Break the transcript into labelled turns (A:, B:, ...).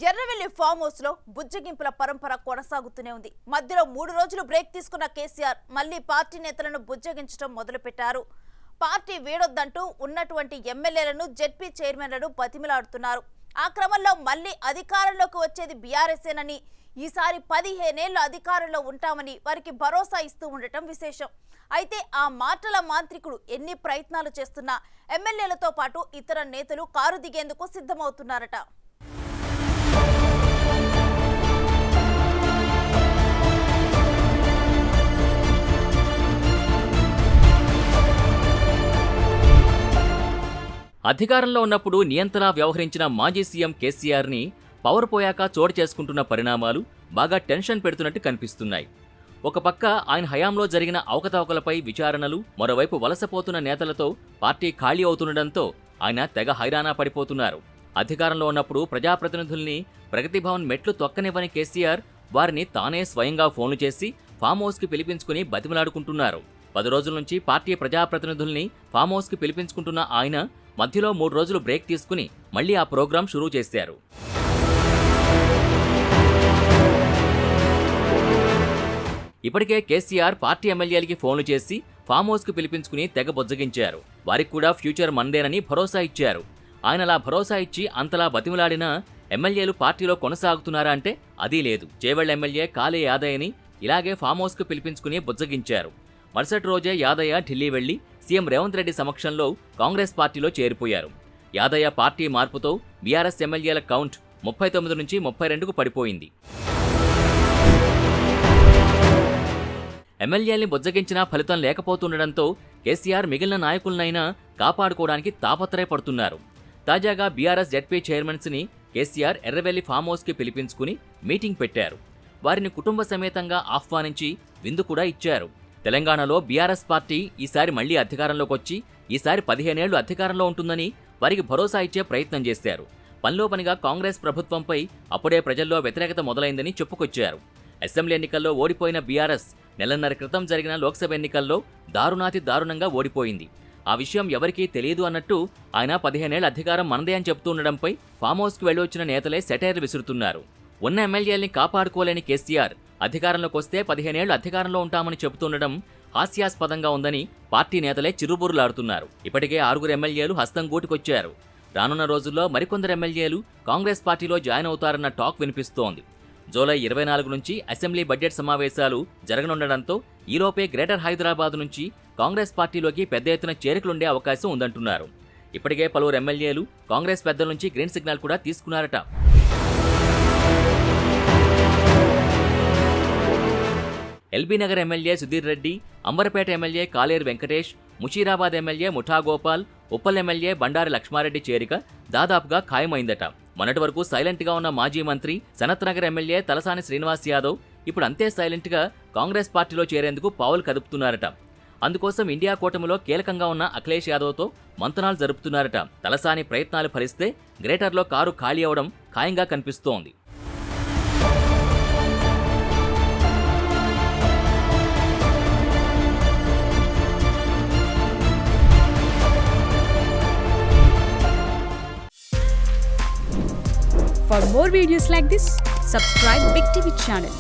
A: Erravelli farm house లో బుజ్జగింపుల పరంపర కొనసాగుతూనే ఉంది. మధ్యలో 3 రోజులు బ్రేక్ తీసుకున్న కేసీఆర్ మళ్లీ పార్టీ నేతలను బుజ్జగించడం మొదలుపెట్టారు. పార్టీ వీడొద్దంటూ ఉన్నటువంటి ఎమ్మెల్యేలను జెడ్పీ చైర్మన్లను బతిమిలాడుతున్నారు. ఆ క్రమంలో మళ్లీ అధికారంలోకి వచ్చేది బీఆర్ఎస్ఏనని, ఈసారి 15 ఏళ్లు అధికారంలో ఉంటామని వారికి భరోసా ఇస్తూ ఉండటం విశేషం. అయితే ఆ మాటల మాంత్రికుడు ఎన్ని ప్రయత్నాలు చేస్తున్నా ఎమ్మెల్యేలతో పాటు ఇతర నేతలు కారు దిగేందుకు సిద్ధమవుతున్నారట.
B: అధికారంలో ఉన్నప్పుడు నియంతలా వ్యవహరించిన మాజీ సీఎం కేసీఆర్ని పవర్ పోయాక చోటు చేసుకుంటున్న పరిణామాలు బాగా టెన్షన్ పెడుతున్నట్టు కనిపిస్తున్నాయి. ఒక పక్క ఆయన హయాంలో జరిగిన అవకతవకలపై విచారణలు, మరోవైపు వలసపోతున్న నేతలతో పార్టీ ఖాళీ అవుతుండటంతో ఆయన తెగ హైరానా పడిపోతున్నారు. అధికారంలో ఉన్నప్పుడు ప్రజాప్రతినిధుల్ని ప్రగతి భవన్ మెట్లు తొక్కనివ్వని కేసీఆర్ వారిని తానే స్వయంగా ఫోన్లు చేసి ఫామ్ హౌస్కి పిలిపించుకుని బతిమలాడుకుంటున్నారు. 10 రోజుల నుంచి పార్టీ ప్రజాప్రతినిధుల్ని ఫామ్ హౌస్కి పిలిపించుకుంటున్న ఆయన మధ్యలో 3 రోజులు బ్రేక్ తీసుకుని మళ్లీ ఆ ప్రోగ్రాం షురూ చేశారు. ఇప్పటికే కేసీఆర్ పార్టీ ఎమ్మెల్యేలకి ఫోన్లు చేసి ఫామ్ హౌస్కి పిలిపించుకుని తెగ బొజ్జగించారు. వారికి కూడా ఫ్యూచర్ మందేనని భరోసా ఇచ్చారు. ఆయన అలా భరోసా ఇచ్చి అంతలా బతిమలాడినా ఎమ్మెల్యేలు పార్టీలో కొనసాగుతున్నారా అంటే అదీ లేదు. చేవెళ్ల ఎమ్మెల్యే కాళే యాదయ్యని ఇలాగే ఫామ్ హౌస్కి పిలిపించుకుని బొజ్జగించారు. మరుసటి రోజే యాదయ్య ఢిల్లీ వెళ్లి సీఎం రేవంత్ రెడ్డి సమక్షంలో కాంగ్రెస్ పార్టీలో చేరిపోయారు. యాదయ్య పార్టీ మార్పుతో బీఆర్ఎస్ ఎమ్మెల్యేల కౌంట్ 39 నుంచి 32కు పడిపోయింది. ఎమ్మెల్యేల్ని బొజ్జగించినా ఫలితం లేకపోతుండటంతో కేసీఆర్ మిగిలిన నాయకులనైనా కాపాడుకోవడానికి తాపత్రయపడుతున్నారు. తాజాగా బీఆర్ఎస్ జెడ్పీ చైర్మన్స్ని కేసీఆర్ ఎర్రవెల్లి ఫామ్ హౌస్కి పిలిపించుకుని మీటింగ్ పెట్టారు. వారిని కుటుంబ సమేతంగా ఆహ్వానించి విందు కూడా ఇచ్చారు. తెలంగాణలో బీఆర్ఎస్ పార్టీ ఈసారి మళ్లీ అధికారంలోకి వచ్చి ఈసారి 15 ఏళ్లు అధికారంలో ఉంటుందని వారికి భరోసా ఇచ్చే ప్రయత్నం చేశారు. పనిలో పనిగా కాంగ్రెస్ ప్రభుత్వంపై అప్పుడే ప్రజల్లో వ్యతిరేకత మొదలైందని చెప్పుకొచ్చారు. అసెంబ్లీ ఎన్నికల్లో ఓడిపోయిన బీఆర్ఎస్ నెలన్నర క్రితం జరిగిన లోక్సభ ఎన్నికల్లో దారుణాతి దారుణంగా ఓడిపోయింది. ఆ విషయం ఎవరికీ తెలియదు అన్నట్టు ఆయన 15 ఏళ్ల అధికారం మనదే అని చెబుతుండడంపై ఫామ్ హౌస్కి వెళ్లొచ్చిన నేతలే సెటైర్లు విసురుతున్నారు. ఉన్న ఎమ్మెల్యేల్ని కాపాడుకోలేని కేసీఆర్ అధికారంలోకి వస్తే 15 ఏళ్లు అధికారంలో ఉంటామని చెబుతుండడం హాస్యాస్పదంగా ఉందని పార్టీ నేతలే చిరుబురులాడుతున్నారు. ఇప్పటికే 6 ఎమ్మెల్యేలు హస్తం గూటికొచ్చారు. రానున్న రోజుల్లో మరికొందరు ఎమ్మెల్యేలు కాంగ్రెస్ పార్టీలో జాయిన్ అవుతారన్న టాక్ వినిపిస్తోంది. జూలై 24 నుంచి అసెంబ్లీ బడ్జెట్ సమావేశాలు జరగనుండడంతో ఈలోపే గ్రేటర్ హైదరాబాద్ నుంచి కాంగ్రెస్ పార్టీలోకి పెద్ద ఎత్తున చేరికలుండే అవకాశం ఉందంటున్నారు. ఇప్పటికే పలువురు ఎమ్మెల్యేలు కాంగ్రెస్ పెద్దల నుంచి గ్రీన్ సిగ్నల్ కూడా తీసుకున్నారట. LB Nagar MLA Sudheer Reddy, Amberpet MLA Kaleru Venkatesh, Musheerabad MLA Mutha Gopal, Uppal MLA Bandari Laxma Reddy చేరిక దాదాపుగా ఖాయమైందట. మొన్నటి వరకు సైలెంట్గా ఉన్న మాజీ మంత్రి సనత్ నగర్ ఎమ్మెల్యే తలసాని శ్రీనివాస్ యాదవ్ ఇప్పుడు అంతే సైలెంట్గా కాంగ్రెస్ పార్టీలో చేరేందుకు పావులు కదుపుతున్నారట. అందుకోసం ఇండియా కూటమిలో కీలకంగా ఉన్న అఖిలేష్ యాదవ్తో మంతనాలు జరుపుతున్నారట. తలసాని ప్రయత్నాలు ఫలిస్తే గ్రేటర్లో కారు ఖాళీ అవడం ఖాయంగా కనిపిస్తోంది.
C: For more videos like this, subscribe Big TV channel.